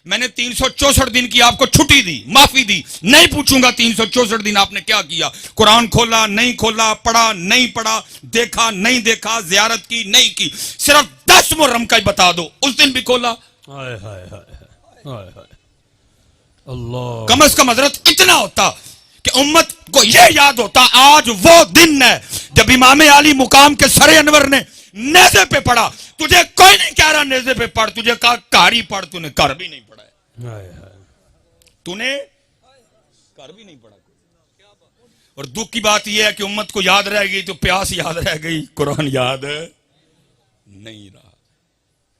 میں نے 364 دن کی آپ کو چھٹی دی، معافی دی، نہیں پوچھوں گا 364 دن آپ نے کیا کیا، قرآن کھولا نہیں کھولا، پڑھا نہیں پڑھا، دیکھا نہیں دیکھا، زیارت کی نہیں کی، صرف 10 محرم کا ہی بتا دو اس دن بھی کھولا؟ اللہ کم از کم حضرت اتنا ہوتا کہ امت کو یہ یاد ہوتا آج وہ دن ہے جب امام علی مقام کے سر انور نے نیزے پہ پڑھا. تجھے کوئی نہیں کہہ رہا نیزے پہ پڑھ، تجھے کہا کاری پڑھ، تو نے کر بھی نہیں پڑھا ہے، تو نے کر بھی نہیں پڑھا. اور دکھ کی بات یہ ہے کہ امت کو یاد رہ گئی تو پیاس یاد رہ گئی، قرآن یاد نہیں رہا.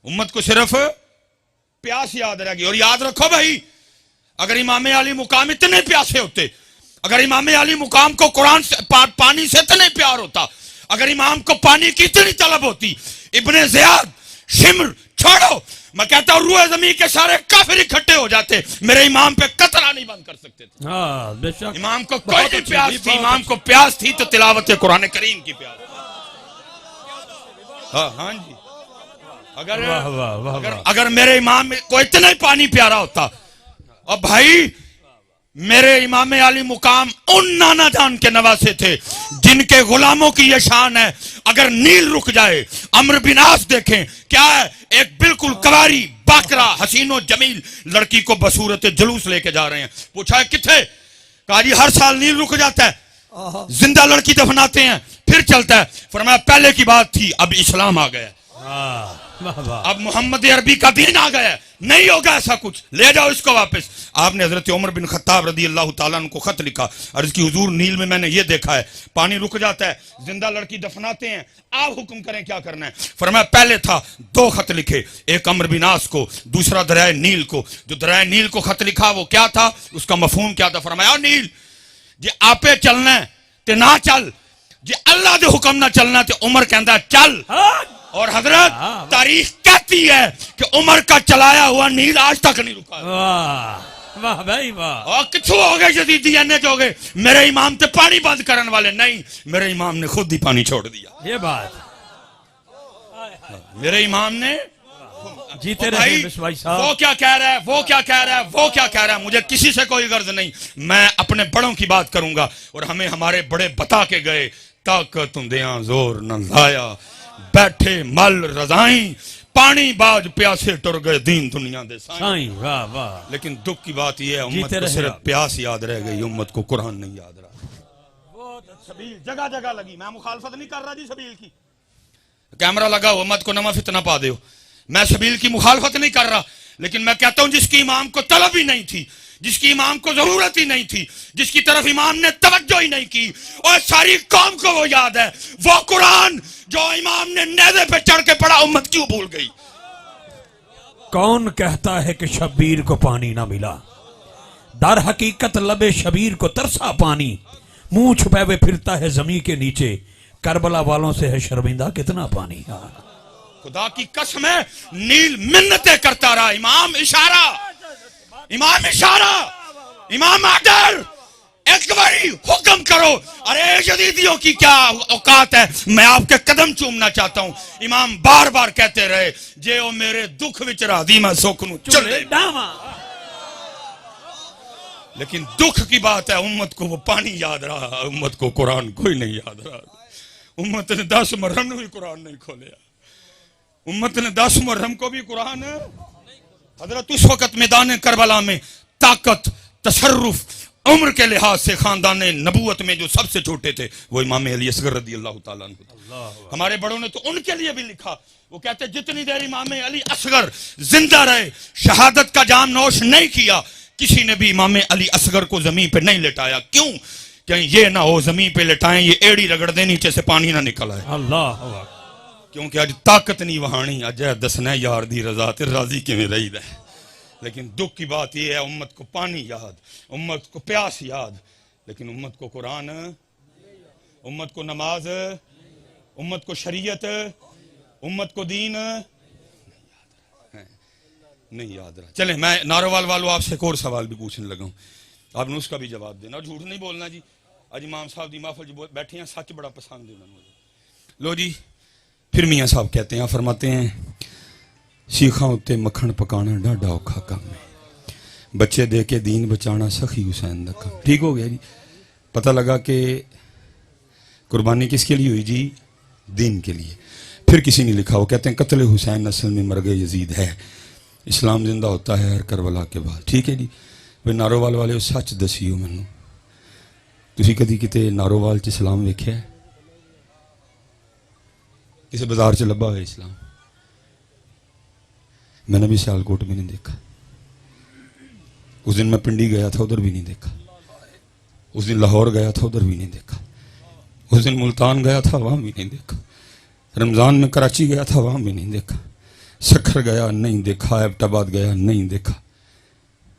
امت کو صرف پیاس یاد رہ گئی. اور یاد رکھو بھائی، اگر امام علی مقام اتنے پیاسے ہوتے، اگر امام علی مقام کو قرآن سے پانی سے اتنے پیار ہوتا، اگر امام کو پانی کی اتنی طلب ہوتی، ابن زیاد، شمر چھوڑو، میں کہتا ہوں روح زمین کے سارے کافر اکٹھے ہو جاتے، میرے امام پہ قطرہ نہیں بند کر سکتے تھے. امام کو کوئی نہیں پیاس تھی، امام کو پیاس تھی تو تلاوت قرآن کریم کی پیاس. ہاں جی، اگر میرے امام کو اتنا ہی پانی پیارا ہوتا. اور بھائی میرے امام علی مقام ان نانا جان کے نواسے تھے جن کے غلاموں کی یہ شان ہے اگر نیل رک جائے. عمرو بن عاص دیکھیں کیا ہے، ایک بالکل کواری باکرا حسین و جمیل لڑکی کو بصورت جلوس لے کے جا رہے ہیں. پوچھا ہے کتھے؟ کہا جی ہر سال نیل رک جاتا ہے، زندہ لڑکی دفناتے ہیں پھر چلتا ہے. فرمایا پہلے کی بات تھی، اب اسلام آ گیا، اب محمد عربی کا دین آ گیا، نہیں ہوگا ایسا کچھ، لے جاؤ اس کو واپس. آپ نے حضرت عمر بن خطاب رضی اللہ تعالیٰ عنہ کو خط لکھا، عرض کی حضور نیل میں نے یہ دیکھا ہے، پانی رک جاتا ہے، زندہ لڑکی دفناتے ہیں، آپ حکم کریں کیا کرنا ہے. فرمایا پہلے تھا 2 خط لکھے، ایک عمرو بن عاص کو، دوسرا دریائے نیل کو. جو دریائے نیل کو خط لکھا وہ کیا تھا، اس کا مفہوم کیا تھا؟ فرمایا نیل جی آپے چلنا ہے تے نہ چل، جی اللہ دے حکم نہ چلنا تے عمر کہندا چل. اور حضرت تاریخ کہتی ہے کہ عمر کا چلایا ہوا نیل آج تک نہیں رکا. واہ بھائی واہ. اور کچھو ہو گئے جدیدی انے جو گئے میرے امام تے پانی بند کرن والے نہیں، میرے امام نے خود ہی پانی چھوڑ دیا. یہ بات میرے امام نے جیتے رہے بھائی صاحب. وہ کیا کہہ رہا ہے، وہ کیا کہہ رہا ہے، وہ کیا کہہ رہا ہے، مجھے کسی سے کوئی غرض نہیں. میں اپنے بڑوں کی بات کروں گا اور ہمیں ہمارے بڑے بتا کے گئے، طاقت دیاں زور نہ لایا، بیٹھے مل رضائیں، پانی باج پیاسے ٹر گئے دین دنیا دے سائیں. واہ واہ. لیکن دکھ کی بات یہ ہے امت کو صرف پیاس یاد رہ گئی، امت کو قرآن نہیں یاد رہا. سبیل جگہ جگہ لگی، میں مخالفت نہیں کر رہا جی سبیل کی، کیمرہ لگا ہو امت کو نما فتنہ پا دے ہو، میں سبیل کی مخالفت نہیں کر رہا، لیکن میں کہتا ہوں جس کی امام کو طلب ہی نہیں تھی، جس کی امام کو ضرورت ہی نہیں تھی، جس کی طرف امام نے توجہ ہی نہیں کی، اور ساری قوم کو وہ یاد ہے، وہ قرآن جو امام نے نیزے پہ چڑھ کے پڑھا امت کیوں بھول گئی؟ کون کہتا ہے کہ شبیر کو پانی نہ ملا؟ در حقیقت لبے شبیر کو ترسا پانی، منہ چھپے ہوئے پھرتا ہے زمین کے نیچے، کربلا والوں سے ہے شرمندہ کتنا پانی. خدا کی قسم ہے نیل منتیں کرتا رہا، امام اشارہ، امام اشارہ، امام آڈر، ایک باری حکم کرو. ارے جدیدیوں کی کیا اوقات ہے، میں آپ کے قدم چومنا چاہتا ہوں. امام بار بار کہتے رہے جے او میرے دکھ وچ راضی میں سکھ نو چلے، لیکن دکھ کی بات ہے امت کو وہ پانی یاد رہا، امت کو قرآن کوئی نہیں یاد رہا. امت نے 10 محرم بھی قرآن نہیں کھولیا، امت نے 10 محرم کو بھی قرآن. حضرت اس وقت میدان کربلا میں طاقت، تصرف، عمر کے لحاظ سے خاندان نبوت میں جو سب سے چھوٹے تھے وہ امام علی اصغر رضی اللہ تعالیٰ عنہ تھے. ہمارے بڑوں نے تو ان کے لیے بھی لکھا، وہ کہتے جتنی دیر امام علی اصغر زندہ رہے، شہادت کا جام نوش نہیں کیا، کسی نے بھی امام علی اصغر کو زمین پہ نہیں لٹایا. کیوں؟ کہ یہ نہ ہو زمین پہ لٹائیں یہ ایڑی رگڑ دے نیچے سے پانی نہ نکل آئے. اللہ کیونکہ اج طاقت نہیں وہانی، اج دسنا یار دی رضا تے راضی کیویں رہی ہے. لیکن دکھ کی بات یہ ہے امت کو پانی یاد، امت کو پیاس یاد، لیکن امت کو قرآن، امت کو نماز، امت کو شریعت، امت کو دین نہیں یاد رہا. چلیں میں ناروال والوں آپ سے ایک اور سوال بھی پوچھنے لگا ہوں، آپ نے اس کا بھی جواب دینا، جھوٹ نہیں بولنا جی. اج امام صاحب دی محفل جو بیٹھے ہیں سچ بڑا پسند ہے انہوں نے. لو جی پھر میاں صاحب کہتے ہیں، فرماتے ہیں سیخاں اتے مکھن پکانا ڈاڈا اوکھا کام ہے. بچے دے کے دین بچانا سخی حسین دا کام. ٹھیک ہو گیا جی. پتہ لگا کہ قربانی کس کے لیے ہوئی جی؟ دین کے لیے. پھر کسی نے لکھا، وہ کہتے ہیں قتل حسین اصل میں مرگ یزید ہے، اسلام زندہ ہوتا ہے ہر کربلا کے بعد. ٹھیک ہے جی. وہ نارووال والے سچ دسیو مینوں، تسی کدی کتے نارووال چ اسلام ویکھیا ہے؟ کسی بازار چ لبا ہوئے اسلام؟ میں نے بھی سیالکوٹ میں نہیں دیکھا. اس دن میں پنڈی گیا تھا، ادھر بھی نہیں دیکھا. اس دن لاہور گیا تھا، ادھر بھی نہیں دیکھا. اس دن ملتان گیا تھا، وہاں بھی نہیں دیکھا. رمضان میں کراچی گیا تھا، وہاں بھی نہیں دیکھا. سکھر گیا نہیں دیکھا. ایبٹ آباد گیا نہیں دیکھا.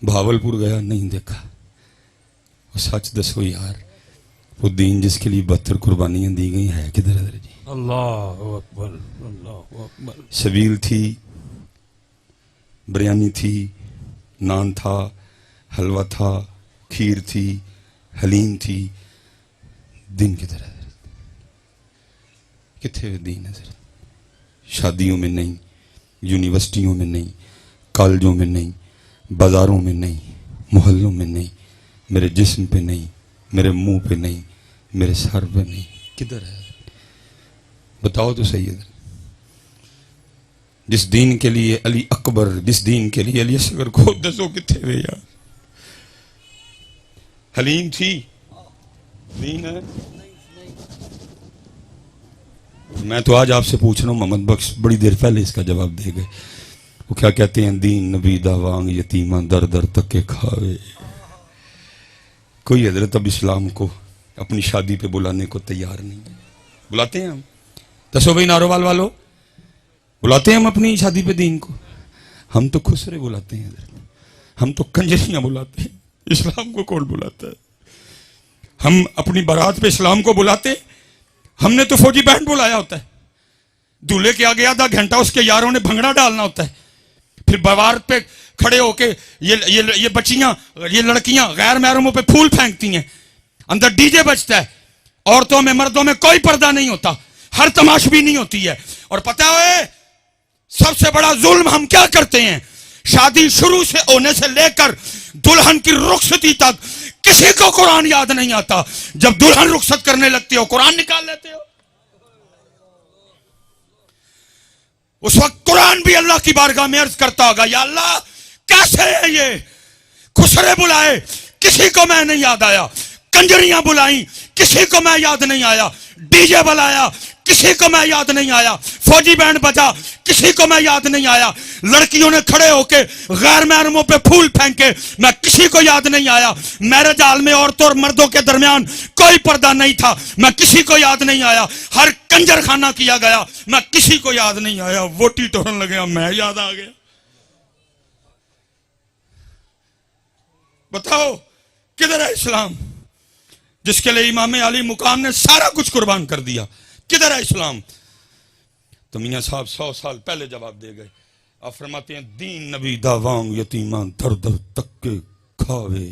بھاولپور گیا نہیں دیکھا. وہ سچ دسو یار، وہ دین جس کے لیے 72 قربانیاں دی گئی ہے کدھر ادھر جی؟ اللہ اکبر، اللہ اکبر. شبیل تھی، بریانی تھی، نان تھا، حلوہ تھا، کھیر تھی، حلیم تھی. دین کدھر ہے؟ کتنے دین ہے؟ شادیوں میں نہیں، یونیورسٹیوں میں نہیں، کالجوں میں نہیں، بازاروں میں نہیں، محلوں میں نہیں، میرے جسم پہ نہیں، میرے منہ پہ نہیں، میرے سر پہ نہیں. کدھر ہے؟ بتاؤ تو صحیح ہے. جس دین کے لیے علی اکبر، جس دین کے لیے علی اصغر کو دسو کتنے ہوئے یار. حلیم تھی، دین ہے. میں تو آج آپ سے پوچھ رہا ہوں، محمد بخش بڑی دیر پہلے اس کا جواب دے گئے. وہ کیا کہتے ہیں؟ دین نبی دا وانگ یتیمہ در در تک کے کھاوے. کوئی حضرت اب اسلام کو اپنی شادی پہ بلانے کو تیار نہیں ہے. بلاتے ہیں ہم؟ دسو بھائی نارووال والو، بلاتے ہیں ہم اپنی شادی پہ دین کو؟ ہم تو خسرے بلاتے ہیں حضرت، ہم تو کنجریاں بلاتے ہیں. اسلام کو کون بلاتا ہے؟ ہم اپنی بارات پہ اسلام کو بلاتے؟ ہم نے تو فوجی بینڈ بلایا ہوتا ہے. دولہے کے آگے آدھا گھنٹہ اس کے یاروں نے بھنگڑا ڈالنا ہوتا ہے. پھر بوارت پہ کھڑے ہو کے یہ بچیاں، یہ لڑکیاں غیر محرموں پہ پھول پھینکتی ہیں. اندر ڈی جے بجتا ہے. عورتوں میں مردوں میں کوئی پردہ نہیں ہوتا. ہر تماشبی نہیں ہوتی ہے. اور پتہ ہے سب سے بڑا ظلم ہم کیا کرتے ہیں؟ شادی شروع سے ہونے سے لے کر دلہن کی رخصتی تک کسی کو قرآن یاد نہیں آتا. جب دلہن رخصت کرنے لگتی ہو قرآن نکال لیتے ہو. اس وقت قرآن بھی اللہ کی بارگاہ میں عرض کرتا ہوگا، یا اللہ کیسے ہے یہ؟ خسرے بلائے، کسی کو میں نہیں یاد آیا. کنجریاں بلائیں، کسی کو میں یاد نہیں آیا. ڈی جے بلایا، کسی کو میں یاد نہیں آیا. فوجی بینڈ بجا، کسی کو میں یاد نہیں آیا. لڑکیوں نے کھڑے ہو کے غیر محرموں پہ پھول پھینکے، میں کسی کو یاد نہیں آیا. میرج ہال میں عورتوں اور مردوں کے درمیان کوئی پردہ نہیں تھا، میں کسی کو یاد نہیں آیا. ہر کنجر خانہ کیا گیا، میں کسی کو یاد نہیں آیا. ووٹی ٹورن لگیا، میں یاد آ گیا. بتاؤ کدھر ہے اسلام جس کے لیے امام علی مقام نے سارا کچھ قربان کر دیا؟ کدھر ہے اسلام؟ تو میاں صاحب 100 سال پہلے جواب دے گئے. آپ فرماتے ہیں دین نبی دا وانگ یتیماں در در تک کے کھاوے.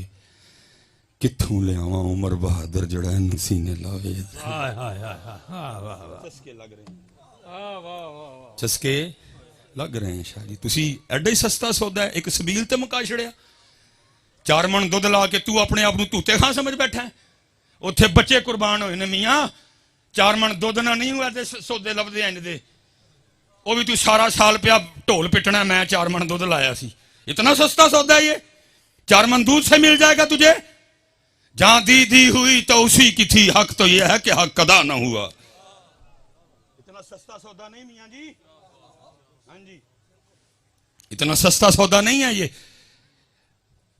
کتھوں لے آواں عمر بہادر جڑا سینے لاوے. چسکے لگ رہے ہیں، چسکے لگ رہے ہیں. شاہی تسی ایڈا ہی سستا سودا ہے، ایک سبیل تے مکا چھڑیا. 4 من دودھ لا کے تو اپنے آپ نو توتے خاں سمجھ بیٹھا ہے. اتھے بچے قربان ہوئے نے میاں. 4 من دودھ نہ نہیں ہوا سودے لبدے انج دے. وہ بھی تو سارا سال پہ ڈھول پٹنا. میں 4 من دودھ لایا سی. اتنا سستا سودا ہے یہ؟ 4 من دودھ سے مل جائے گا تجھے. جہاں دی ہوئی تو اسی کی تھی. حق تو یہ ہے کہ حق ادا نہ ہوا. اتنا سستا سودا نہیں میاں جی. ہاں جی، اتنا سستا سودا نہیں ہے یہ.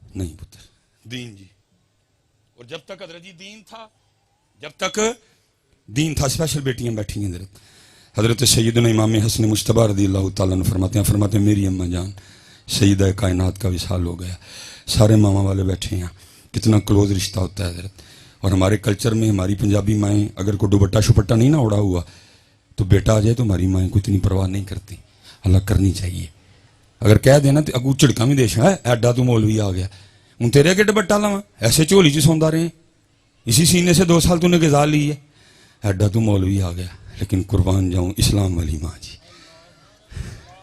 نہیں پتر، دین جی. اور جب تک حضرت جی دین تھا، جب تک دین تھا. اسپیشل بیٹیاں بیٹھی ہیں حضرت سیدنا امام حسن مجتبی رضی اللہ تعالیٰ عنہ فرماتے ہیں میری اماں جان سیدہ کائنات کا وصال ہو گیا. سارے ماما والے بیٹھے ہیں. کتنا کلوز رشتہ ہوتا ہے حضرت. اور ہمارے کلچر میں ہماری پنجابی مائیں اگر کوئی دوپٹہ شپٹہ نہیں نہ اڑا ہوا تو بیٹا آ جائے تو ہماری مائیں کو اتنی پرواہ نہیں کرتی. اللہ کرنی چاہیے. اگر کہہ دینا تو اگو چڑکا بھی دیش ہے ایڈا تو مولوی آ گیا ہوں تیرے اگے دوپٹہ لاواں. ایسے جھولی چ سوندا رہے، اسی سینے سے 2 سال تو نے غذا لی ہے. ایڈا تو مولوی آ گیا. لیکن قربان جاؤں اسلام والی ماں جی.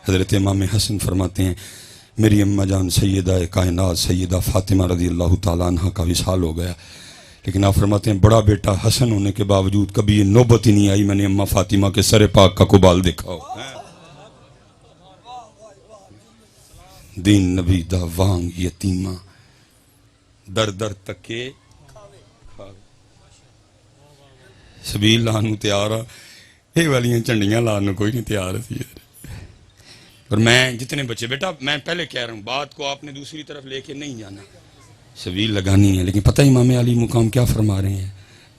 حضرت امام حسن فرماتے ہیں میری اماں جان سیدہ کائنات سیدہ فاطمہ رضی اللہ تعالیٰ عنہ کا وصال ہو گیا، لیکن آپ فرماتے ہیں بڑا بیٹا حسن ہونے کے باوجود کبھی یہ نوبت ہی نہیں آئی میں نے اماں فاطمہ کے سر پاک کا قبال دیکھا ہو۔ دین نبی دا وانگ یتیمہ در در تکے سبیل لانو تیار آ، یہ والیاں چنڈیاں لانو کوئی نہیں تیار تھی۔ اور میں جتنے بچے، بیٹا میں پہلے کہہ رہا ہوں بات کو آپ نے دوسری طرف لے کے نہیں جانا، سبیل لگانی ہے، لیکن پتہ امام علی مقام کیا فرما رہے ہیں؟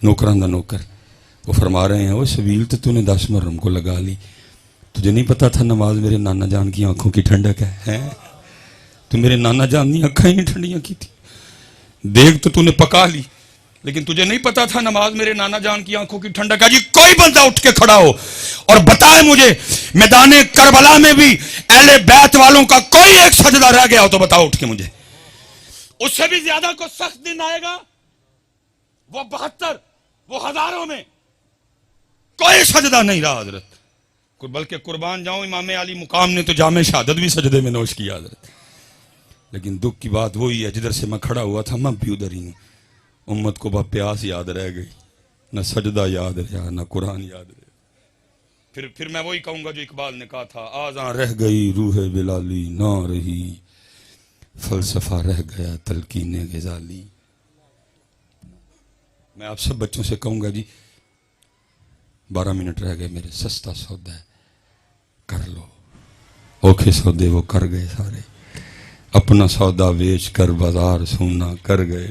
نوکران دا نوکر وہ فرما رہے ہیں وہ سبیل تو نے 10 محرم کو لگا لی، تجھے نہیں پتا تھا نماز میرے نانا جان کی آنکھوں کی ٹھنڈک ہے؟ تو میرے نانا جان کی آنکھیں ہی ٹھنڈیاں کی تھی، دیکھ تو نے پکا لی، لیکن تجھے نہیں پتا تھا نماز میرے نانا جان کی آنکھوں کی ٹھنڈک ہے۔ جی کوئی بندہ اٹھ کے کھڑا ہو اور بتائے مجھے میدان کربلا میں بھی اہل بیت والوں کا کوئی ایک سجدہ رہ گیا ہو تو بتاؤ اٹھ کے مجھے۔ اس سے بھی زیادہ کو سخت دن آئے گا، وہ 72 وہ ہزاروں میں کوئی سجدہ نہیں رہا حضرت، بلکہ قربان جاؤں امام علی مقام نے تو جامع شہادت بھی سجدے میں نوش کیا حضرت۔ لیکن دکھ کی بات وہی ہے جدھر سے میں کھڑا ہوا تھا میں بھی ادھر ہی ہوں، امت کو پیاس یاد رہ گئی، نہ سجدہ یاد رہا نہ قرآن یاد رہا۔ پھر میں وہی کہوں گا جو اقبال نے کہا تھا، آزاں رہ گئی روح بلالی نہ رہی، فلسفہ رہ گیا تلقین غزالی۔ میں آپ سب بچوں سے کہوں گا جی 12 منٹ رہ گئے میرے، سستا سودا ہے کر لو، اوکھے سودے وہ کر گئے سارے، اپنا سودا بیچ کر بازار سونا کر گئے۔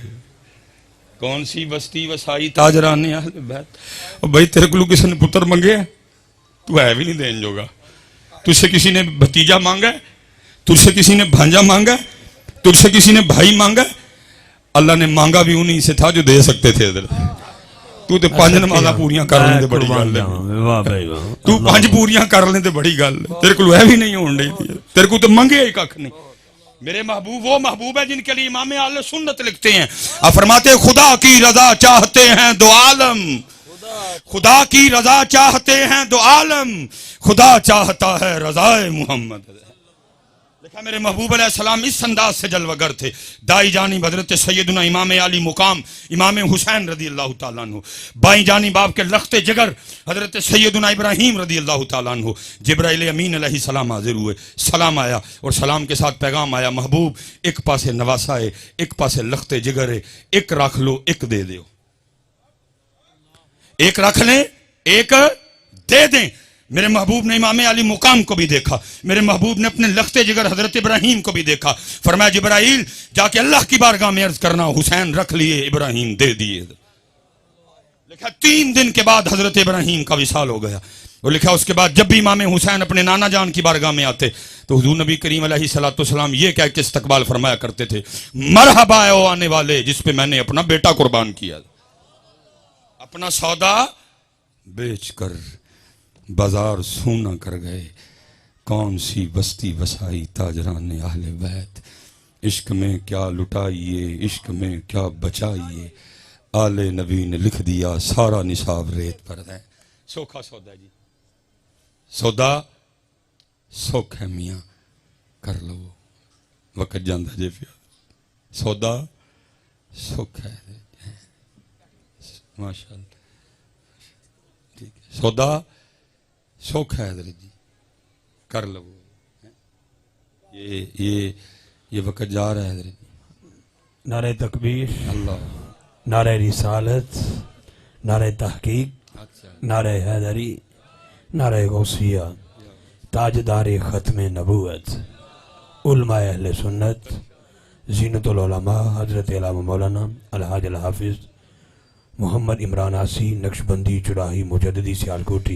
کون سی بستی وسائی تاجران اہل بیت، اور بھائی تیرے کو کسی نے پتر منگے ہیں تو ہے بھی نہیں دین جوگا، تجھ سے کسی نے بھتیجا مانگا ہے، تجھ سے کسی نے بھانجا مانگا ہے، تجھ سے کسی نے بھائی مانگا ہے؟ اللہ نے مانگا بھی انہی سے تھا جو دے سکتے تھے حضرت۔ تو تے 5 نمازاں پوریاں کر لیں تے بڑی گل ہے، تو 5 پوریاں کر لیں تے بڑی گل ہے، تیرے کو ہے بھی نہیں ہون ڈی تھی، تیرے کو تو منگے ہی ککھ نہیں۔ میرے محبوب وہ محبوب ہے جن کے لیے امام اہل سنت لکھتے ہیں، آپ فرماتے ہیں خدا کی رضا چاہتے ہیں دو عالم، خدا کی رضا چاہتے ہیں دو عالم، خدا چاہتا ہے رضائے محمد۔ دیکھا میرے محبوب علیہ السلام اس انداز سے جلوہ گر تھے، دائی جانب حضرت سیدنا امام علی مقام امام حسین رضی اللہ تعالیٰ عنہ، بائیں جانب آپ کے لخت جگر حضرت سیدنا ابراہیم رضی اللہ تعالیٰ عنہ۔ جبرائیل امین علیہ السلام حاضر ہوئے، سلام آیا اور سلام کے ساتھ پیغام آیا، محبوب ایک پاسے نواسا ہے، ایک پاسے لخت جگر ہے، ایک رکھ لو ایک دے دیو، ایک رکھ لیں ایک دے دیں۔ میرے محبوب نے امام علی مقام کو بھی دیکھا، میرے محبوب نے اپنے لخت جگر حضرت ابراہیم کو بھی دیکھا، فرمایا جبرائیل جا کے اللہ کی بارگاہ میں عرض کرنا حسین رکھ لیے ابراہیم دے دیے۔ لکھا 3 دن کے بعد حضرت ابراہیم کا وصال ہو گیا، اور لکھا اس کے بعد جب بھی امام حسین اپنے نانا جان کی بارگاہ میں آتے تو حضور نبی کریم علیہ السلام یہ کہہ کے استقبال فرمایا کرتے تھے، مرحبا اے او آنے والے جس پہ میں نے اپنا بیٹا قربان کیا، اپنا سودا بیچ کر بازار سونا کر گئے، کون سی بستی وسائی تاجران اہل بیت، عشق میں کیا لٹائیے عشق میں کیا بچائیے، آل نبی نے لکھ دیا سارا نصاب ریت پر ہے۔ سوکھا سودا جی، سودا سوکھ ہے میاں کر لو، وقت جاندہ جے پیا، سودا سوکھ ہے ماشاءاللہ، ٹھیک ہے، سودا سوکھ ہے حضرت جی کر لو، یہ وقت جا رہا ہے حضرت۔ نعرہ تکبیر، اللہ، نعرہ رسالت، نعرہ تحقیق، نعرہ حیدری، نعرہ غوثیہ، تاجدار ختم نبوت، علماء اہل سنت، زینت العلماء حضرت علامہ مولانا الحاج الحافظ محمد عمران آسی نقشبندی چراہی مجددی سیالکوٹی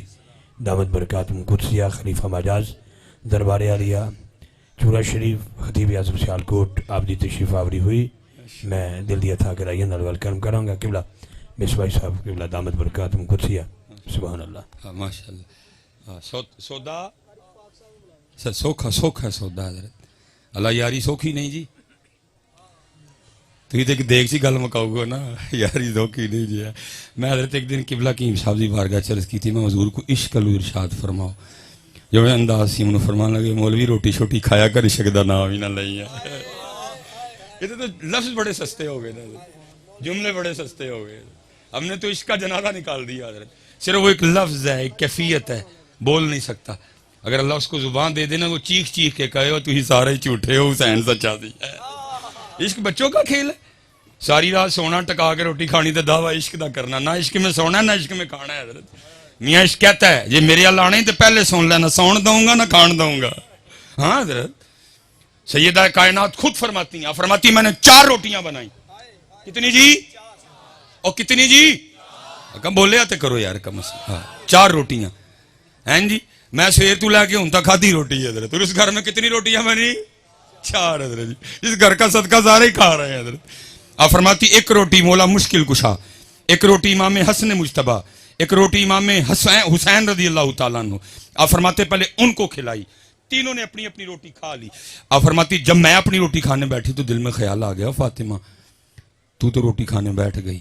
دامت برکاتہم قدسیہ خلیفہ مجاز دربار عالیہ چورا شریف خطیب اعظم سیالکوٹ آپ دی تشریف آوری ہوئی، میں دل دیا تھا کہ رائیہ نال ویلکم کروں گا قبلہ مصباحی صاحب قبلہ دامت برکاتہم قدسیہ، سبحان اللہ ماشاءاللہ۔ سودا سوکھا سوکھا سودا حضرت، اللہ یاری سوکھی نہیں جی، تو یہ دیکھ سی گل مکاؤ گا نا، یاری سوکھی نہیں جی۔ میں حضرت ایک دن قبلہ کی صاحب دی بارگاہ چرس کی تھی، میں حضور کو عشق لو ارشاد فرماؤ، جو میں انداز سی انہوں فرمان لگے مولوی روٹی شوٹی کھایا کر عشق دا نام ہی نہ لئی ہے. یہ تو لفظ بڑے سستے ہو گئے نا, جملے بڑے سستے ہو گئے. ہم نے تو عشق کا جنازہ نکال دیا حضرت. صرف وہ ایک لفظ ہے, ایک کیفیت ہے, بول نہیں سکتا. اگر اللہ اس کو زبان دے دینا وہ چیخ چیخ کے کہے ہو تو ہی سارے جھوٹے ہو, حسین سچا سی ہے. عشق بچوں کا کھیل ہے. ساری رات سونا ٹکا کے روٹی کھانی تو دعویٰ عشق دا کرنا. نہ عشق میں سونا ہے نہ عشق میں کھانا ہے حضرت. میاں عشق کہتا ہے یہ میرے اللہ آنے تو پہلے سن لینا, سون دوں گا نہ کھان دوں گا. ہاں حضرت سیدہ کائنات خود فرماتی ہیں, فرماتی میں نے 4 روٹیاں بنائی. کتنی جی؟ اور کتنی جی؟ کم بولے آتے کرو یار کم سے. ہاں 4 روٹیاں ہیں جی. میں سویر تو لے کے ہوں تک کھادی روٹی ہے حضرت. اور اس گھر میں کتنی روٹیاں بنی؟ 4 حضرت جی. اس گھر کا صدقہ سارے ہی کھا رہے ہیں حضرت. آپ فرماتی ایک روٹی مولا مشکل کشا, ایک روٹی امام حسن مجتبیٰ, ایک روٹی امام حسین رضی اللہ تعالیٰ عنہ. آپ فرماتے پہلے ان کو کھلائی. تینوں نے اپنی اپنی روٹی کھا لی. آپ فرماتی جب میں اپنی روٹی کھانے بیٹھی تو دل میں خیال آ گیا فاطمہ تو روٹی کھانے بیٹھ گئی,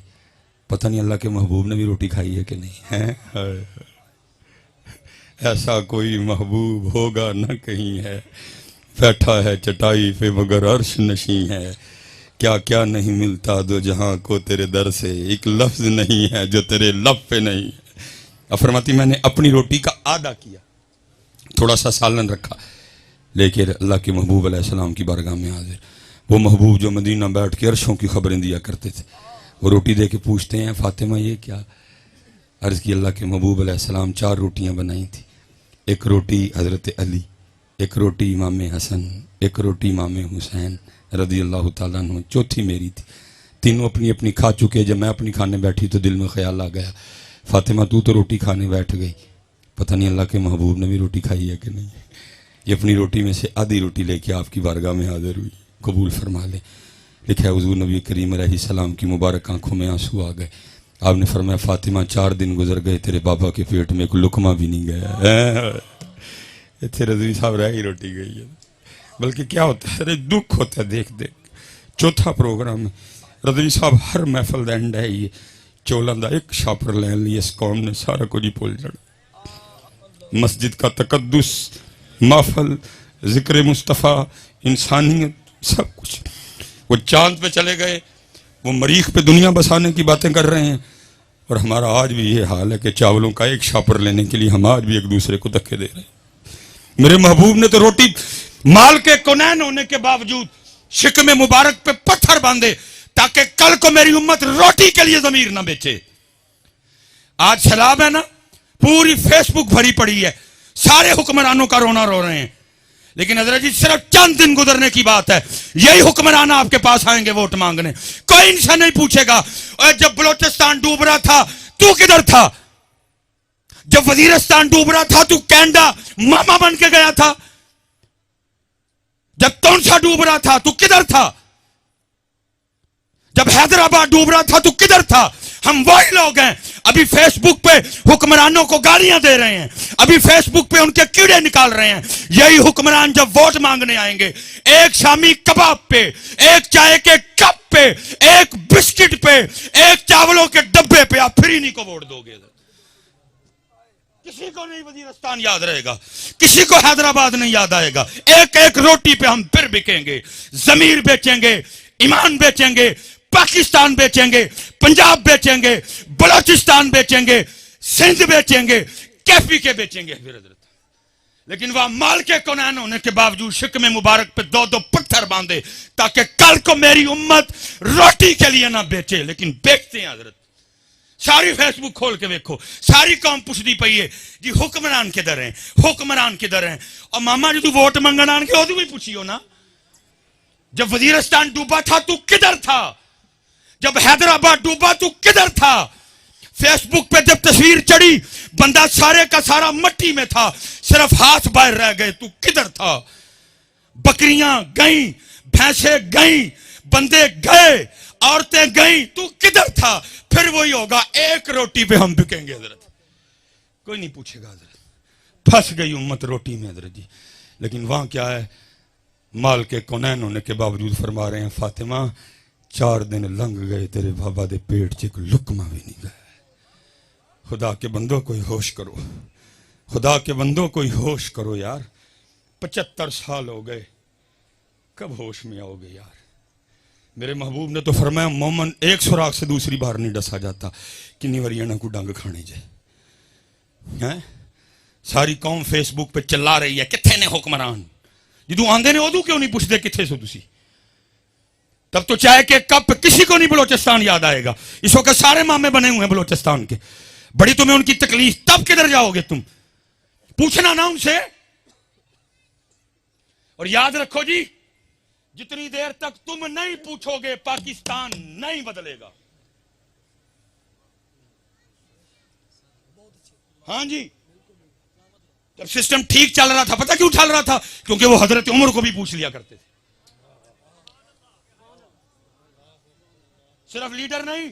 پتہ نہیں اللہ کے محبوب نے بھی روٹی کھائی ہے کہ نہیں ہے. ایسا کوئی محبوب ہوگا نہ کہیں ہے, بیٹھا ہے چٹائی پہ مگر عرش نشیں ہے. کیا کیا نہیں ملتا دو جہاں کو تیرے در سے, ایک لفظ نہیں ہے جو تیرے لب پہ نہیں ہے. اب فرماتی میں نے اپنی روٹی کا آدھا کیا, تھوڑا سا سالن رکھا, لیکن اللہ کے محبوب علیہ السلام کی بارگاہ میں حاضر. وہ محبوب جو مدینہ بیٹھ کے عرشوں کی خبریں دیا کرتے تھے, وہ روٹی دے کے پوچھتے ہیں فاطمہ یہ کیا؟ عرض کی اللہ کے محبوب علیہ السلام 4 روٹیاں بنائی تھی. ایک روٹی حضرت علی, ایک روٹی امام حسن, ایک روٹی امام حسین رضی اللہ تعالیٰ عنہ, چوتھی میری تھی. تینوں اپنی اپنی کھا چکے. جب میں اپنی کھانے بیٹھی تو دل میں خیال آ گیا فاطمہ تو روٹی کھانے بیٹھ گئی, پتہ نہیں اللہ کے محبوب نے بھی روٹی کھائی ہے کہ نہیں. یہ اپنی روٹی میں سے آدھی روٹی لے کے آپ کی بارگاہ میں حاضر ہوئی, قبول فرما لیں. لکھا ہے حضور نبی کریم علیہ السلام کی مبارک آنکھوں میں آنسو آ گئے. آپ نے فرمایا فاطمہ 4 دن گزر گئے تیرے بابا کے پیٹ میں کوئی لقمہ بھی نہیں گیا. اتنے رضوی صاحب رہ ہی روٹی گئی ہے. بلکہ کیا ہوتا ہے دکھ ہوتا ہے دیکھ دیکھ. چوتھا پروگرام ہے رضوی صاحب ہر محفل دا اینڈ ہے یہ چولاں دا ایک شاپر لین لی اس قوم نے سارا کچھ ہی بھول جانا. مسجد کا تقدس, محفل, ذکر مصطفیٰ, انسانیت, سب کچھ. وہ چاند پہ چلے گئے, وہ مریخ پہ دنیا بسانے کی باتیں کر رہے ہیں, اور ہمارا آج بھی یہ حال ہے کہ چاولوں کا ایک شاپر لینے کے لیے ہم آج بھی ایک دوسرے کو دھکے دے رہے ہیں. میرے محبوب نے تو روٹی مال کے کونین ہونے کے باوجود شکم مبارک پہ پتھر باندھے تاکہ کل کو میری امت روٹی کے لیے ضمیر نہ بیچے. آج سیلاب ہے نا, پوری فیس بک بھری پڑی ہے, سارے حکمرانوں کا رونا رو رہے ہیں. لیکن حضرت جی صرف چند دن گزرنے کی بات ہے, یہی حکمران آپ کے پاس آئیں گے ووٹ مانگنے. کوئی ان سے نہیں پوچھے گا جب بلوچستان ڈوب رہا تھا تو کدھر تھا, جب وزیرستان ڈوب رہا تھا تو کینیڈا ماما بن کے گیا تھا, جب تونسا ڈوب رہا تھا تو کدھر تھا, جب حیدرآباد ڈوب رہا تھا تو کدھر تھا. ہم وہی لوگ ہیں ابھی فیس بک پہ حکمرانوں کو گالیاں دے رہے ہیں, ابھی فیس بک پہ ان کے کیڑے نکال رہے ہیں. یہی حکمران جب ووٹ مانگنے آئیں گے ایک شامی کباب پہ, ایک چائے کے کپ پہ, ایک بسکٹ پہ, ایک چاولوں کے ڈبے پہ آپ پھر انہی کو ووٹ دو گے. کسی کو نہیں وزیرستان یاد رہے گا, کسی کو حیدرآباد نہیں یاد آئے گا. ایک ایک روٹی پہ ہم پھر بکیں گے, ضمیر بیچیں گے, ایمان بیچیں گے, پاکستان بیچیں گے, پنجاب بیچیں گے, بلوچستان بیچیں گے, سندھ بیچیں گے, کیفی کے بیچیں گے. لیکن وہ مال کے کونین ہونے کے باوجود شکم مبارک پہ 2 پتھر باندھے تاکہ کل کو میری امت روٹی کے لیے نہ بیچے. لیکن بیچتے ہیں حضرت. ساری فیس بک کھول کے دیکھو, ساری قوم پوچھتی پئی ہے جی حکمران کدھر ہیں, حکمران کدھر ہیں. اور ماما جی تو ووٹ منگن آن کے وہ بھی پوچھیو نا, جب وزیرستان ڈوبا تھا تو کدھر تھا, جب حیدرآباد ڈوبا تو کدھر تھا. فیس بک پہ جب تصویر چڑھی بندہ سارے کا سارا مٹی میں تھا, صرف ہاتھ باہر رہ گئے, تو کدھر تھا. بکریاں گئیں, بھینسیں گئیں, بندے گئے, عورتیں گئیں, تو کدھر تھا. پھر وہی ہوگا, ایک روٹی پہ ہم بکیں گے حضرت. کوئی نہیں پوچھے گا حضرت. پھنس گئی امت روٹی میں حضرت جی. لیکن وہاں کیا ہے, مال کے کونین ہونے کے باوجود فرما رہے ہیں فاطمہ 4 دن لنگ گئے تیرے بابا دے پیٹ چ کوئی لقمہ بھی نہیں گیا. خدا کے بندوں کوئی ہوش کرو, خدا کے بندوں کوئی ہوش کرو یار, 75 سال ہو گئے, کب ہوش میں آؤ گے یار. میرے محبوب نے تو فرمایا مومن ایک سوراخ سے دوسری بار نہیں ڈسا جاتا, کنی وریاں کو ڈنگ کھانے جائے. ساری قوم فیس بک پہ چلا رہی ہے کتنے نے حکمران, جدو آندے نے ادو کیوں نہیں پوچھتے کتنے سو تسی. تب تو چائے کے کپ کسی کو نہیں بلوچستان یاد آئے گا. اس وقت سارے مامے بنے ہوئے ہیں بلوچستان کے, بڑی تمہیں ان کی تکلیف, تب کدھر جاؤ گے تم, پوچھنا نا ان سے. اور یاد رکھو جی, جتنی دیر تک تم نہیں پوچھو گے پاکستان نہیں بدلے گا. ہاں جی, جب سسٹم ٹھیک چل رہا تھا, پتہ کیوں چل رہا تھا؟ کیونکہ وہ حضرت عمر کو بھی پوچھ لیا کرتے تھے. صرف لیڈر نہیں.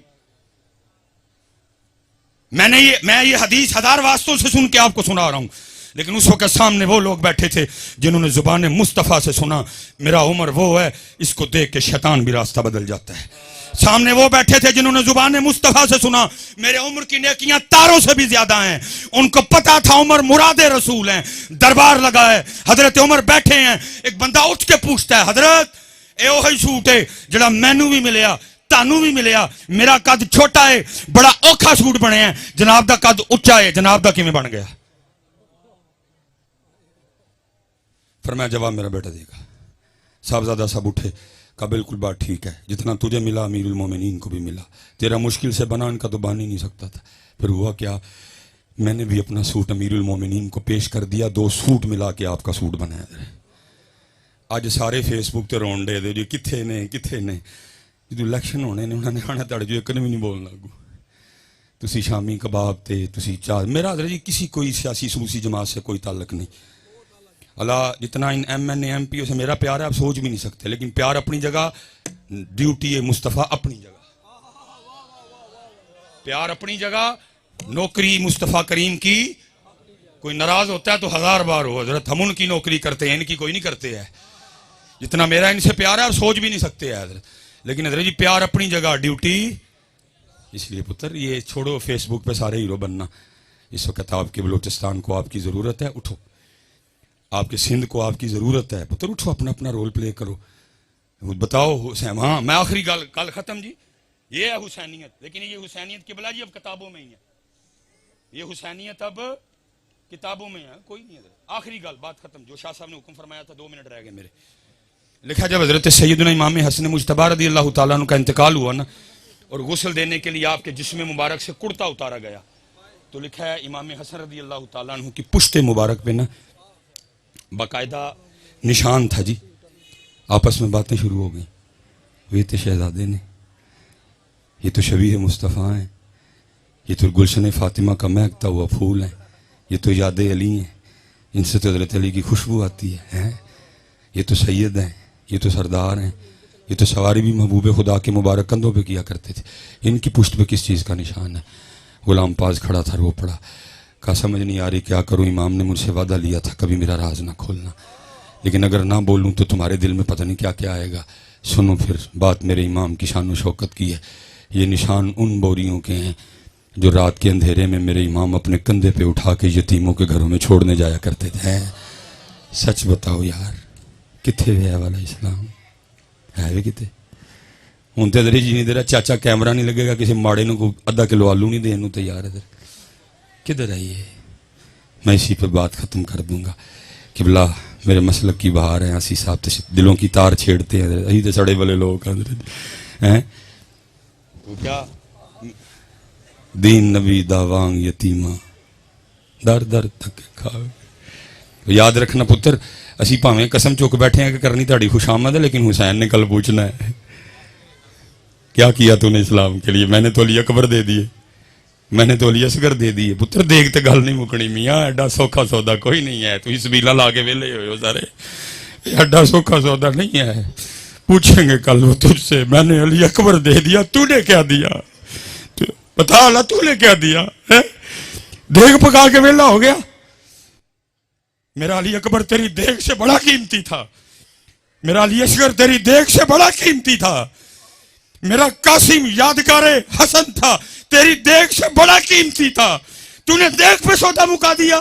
میں یہ حدیث 1000 واسطوں سے سن کے آپ کو سنا رہا ہوں, لیکن اس وقت سامنے وہ لوگ بیٹھے تھے جنہوں نے زبان مصطفیٰ سے سنا میرا عمر وہ ہے, اس کو دیکھ کے شیطان بھی راستہ بدل جاتا ہے. سامنے وہ بیٹھے تھے جنہوں نے زبان مصطفیٰ سے سنا میرے عمر کی نیکیاں تاروں سے بھی زیادہ ہیں. ان کو پتا تھا عمر مراد رسول ہیں. دربار لگا ہے, حضرت عمر بیٹھے ہیں. ایک بندہ اٹھ کے پوچھتا ہے حضرت اے وہی سوٹ ہے جڑا مینو بھی ملیا تانوں بھی ملیا, میرا قد چھوٹا ہے, بڑا اوکھا سوٹ بنے ہیں, جناب دا قد اچا ہے, جناب دا کیویں بن گیا؟ فرمایا جواب میرا بیٹا دے گا. صاحبزادہ صاحب اٹھے, کہا بالکل بات ٹھیک ہے, جتنا تجھے ملا امیر المومنین کو بھی ملا, تیرا مشکل سے بنا ان کا تو بان ہی نہیں سکتا تھا. پھر ہوا کیا, میں نے بھی اپنا سوٹ امیر المومنین کو پیش کر دیا, 2 سوٹ ملا کے آپ کا سوٹ بنایا. آج سارے فیس بک تے رون ڈے دے جو کتھے نے جدو الیکشن ہونے نے انہوں نے کھانا تڑ جو ایک نے بھی نہیں بولنا گو. تسی شامی کباب تے تسی چاہ, میرا حضرت جی کسی کوئی سیاسی سوسی جماعت سے کوئی تعلق نہیں. اللہ جتنا ان M N A M P O سے میرا پیار ہے آپ سوچ بھی نہیں سکتے, لیکن پیار اپنی جگہ, ڈیوٹی ہے مصطفیٰ اپنی جگہ, پیار اپنی جگہ, نوکری مصطفیٰ کریم کی. کوئی ناراض ہوتا ہے تو 1000 بار ہو حضرت, ہم ان کی نوکری کرتے ہیں, ان کی کوئی نہیں کرتے ہے. جتنا میرا ان سے پیار ہے آپ سوچ بھی نہیں سکتے ہے حضرت, لیکن حضرت جی پیار اپنی جگہ, ڈیوٹی. اس لیے پتر یہ چھوڑو فیس بک پہ سارے ہیرو بننا. اس وقت آپ کے بلوچستان کو آپ کی ضرورت ہے, اٹھو. آپ کے سندھ کو آپ کی ضرورت ہے, پتر اٹھو, اپنا اپنا رول پلے کرو. بتاؤ حسین, ہاں میں آخری گل ختم جی, یہ ہے حسینیت. لیکن یہ حسینیت قبلہ جی اب کتابوں میں ہی ہے, یہ حسینیت اب کتابوں میں ہے, کوئی نہیں ہے. آخری گل, بات ختم. جو شاہ صاحب نے حکم فرمایا تھا 2 منٹ رہ گئے میرے. لکھا جب حضرت سیدنا امام حسن مجتبی رضی اللہ تعالیٰ عنہ کا انتقال ہوا نا, اور غسل دینے کے لیے آپ کے جسم مبارک سے کرتا اتارا گیا, تو لکھا ہے امام حسن رضی اللہ تعالیٰ عنہ کی پشت مبارک پہ نا باقاعدہ نشان تھا جی. آپس میں باتیں شروع ہو گئیں, یہ تو شہزادے نے, یہ تو شبیہ مصطفیٰ ہیں, یہ تو گلشن فاطمہ کا مہکتا ہوا پھول ہیں, یہ تو یاد علی ہیں, ان سے تو حضرت علی کی خوشبو آتی ہے, یہ تو سید ہیں, یہ تو سردار ہیں, یہ تو سواری بھی محبوب خدا کے مبارک کندھوں پہ کیا کرتے تھے, ان کی پشت پہ کس چیز کا نشان ہے؟ غلام پاس کھڑا تھا, رو پڑا, کہا سمجھ نہیں آ رہی کیا کروں, امام نے مجھ سے وعدہ لیا تھا کبھی میرا راز نہ کھولنا, لیکن اگر نہ بولوں تو تمہارے دل میں پتہ نہیں کیا کیا آئے گا. سنو پھر بات میرے امام کی شان و شوکت کی ہے. یہ نشان ان بوریوں کے ہیں جو رات کے اندھیرے میں میرے امام اپنے کندھے پہ اٹھا کے یتیموں کے گھروں میں چھوڑنے جایا کرتے تھے. سچ بتاؤ یار, کتنے ہے والا اسلام ہے بھی کتنے؟ ہوں تو ادھر جی نہیں دے رہا, چاچا کیمرہ نہیں لگے گا, کسی ماڑے کو آدھا کلو آلو نہیں دین تیار ہے. کدھر ہے یہ؟ میں اسی پہ بات ختم کر دوں گا. قبلہ میرے مسلک کی بہار ہیں, اسی صاحب تے دلوں کی تار چھیڑتے ہیں, اسی تے سڑے والے لوگ ہیں. کیا دین نبی داوانگ یتیمہ در در تک کھاؤ. یاد رکھنا پتر, اسی پاویں قسم چک بیٹھے ہیں کہ کرنی تاڑی خوش آمد ہے, لیکن حسین نے کل پوچھنا ہے کیا کیا تو نے اسلام کے لیے. میں نے تو علی اکبر دے دیے, میں نے تو علی اصغر دے دیے. پتر دیکھتے گل نہیں مکنی میاں, ایڈا سوکھا سودا کوئی نہیں ہے. تو اس بیلا لا کے ویلے ہوئے ہو سارے, ایڈا سوکھا سودا نہیں ہے. پوچھیں گے کل وہ تجھ سے, میں نے علی اکبر دے دیا, تو نے کیا دیا؟ بتا اللہ تو نے کیا دیا؟ دیکھ پکا کے ویلا ہو گیا. میرا علی اکبر تیری دیکھ سے بڑا قیمتی تھا, میرا علی اصغر تیری دیکھ سے بڑا قیمتی تھا, میرا قاسم یادگار حسن تھا, تیری دیکھ سے بڑا قیمتی تھا. تو نے دیکھ پہ سودا مکا دیا.